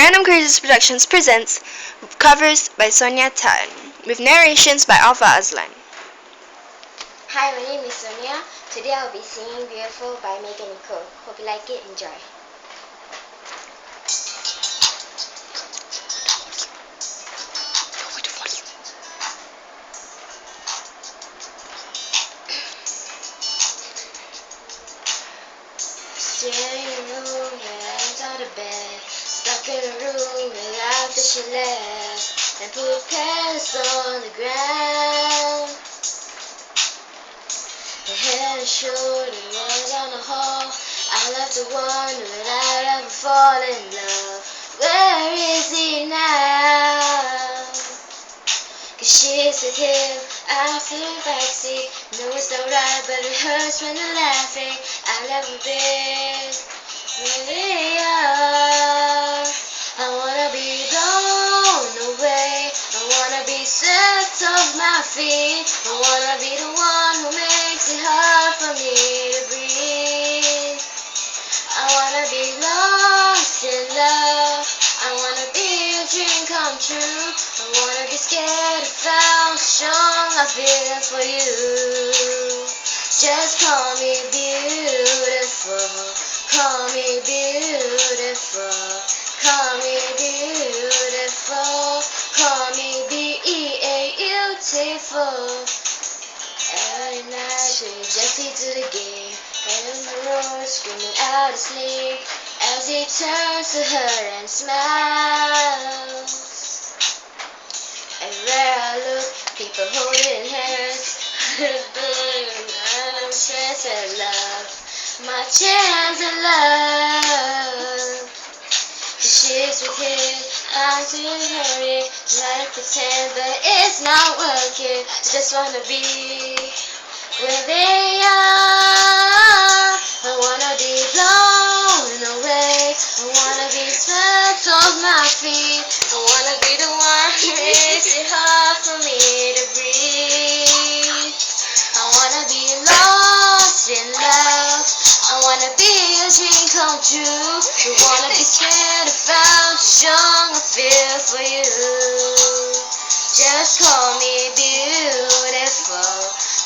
Random Crazes Productions presents covers by Sonia Tan, with narrations by Alpha Aslan. Hi, my name is Sonia. Today I'll be singing Beautiful by Megan Nicole. Hope you like it. Enjoy. Sitting in a room without out of bed, stuck in a room without that she left, and put pants on the ground. Her head and shoulders was on the hall. I left to wonder would I ever fall in love. Where is he now? 'Cause she's with him after the backseat. No, it's not right, but it hurts when they're laughing. I've never been where they are. I wanna be blown away. I wanna be swept off my feet. I wanna be the one who makes it hard for me to breathe. I wanna be lost in love. I wanna be a dream come true. I wanna be scared of how strong I feel for you. Just call me beautiful. Call me beautiful. Call me beautiful. Call me beautiful. Every night she just to the game, and in the room screaming out of sleep as he turns to her and smiles. Everywhere I look, people holding hands, and I'm chance at love, my chance at love. She's with him, I'm too hurry, try to pretend, but it's not working. Just wanna be where they are. I wanna be blown away. I wanna be swept off my feet. I wanna be the one who makes it hard for me to breathe. I wanna be lost in love. I wanna be a dream come true. I wanna be scared of how strong I feel for you. Just call me beautiful.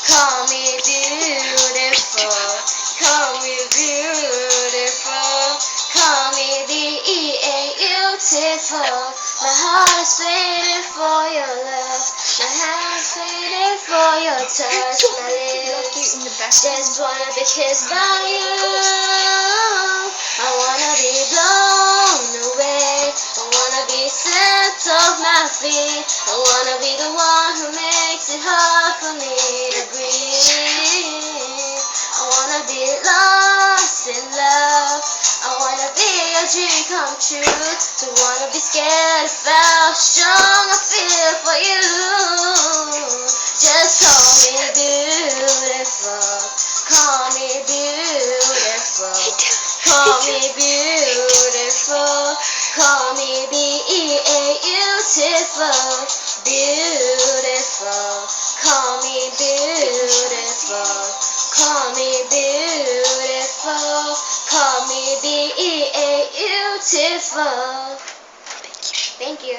Call me beautiful. Call me beautiful. Call me beautiful. My heart is waiting for your love. My hand's waiting for your touch. My lips just wanna be kissed by you. I wanna be blown away. I wanna be swept off my feet. I wanna be the one who makes it hard for me to breathe. I wanna be lost in love. I wanna be a dream come true. To wanna be scared of how strong I feel for you. Just call me beautiful. Call me beautiful. Call me beautiful. Call me beautiful. Beautiful. Call me beautiful. Call me beautiful. Call me beautiful. Thank you.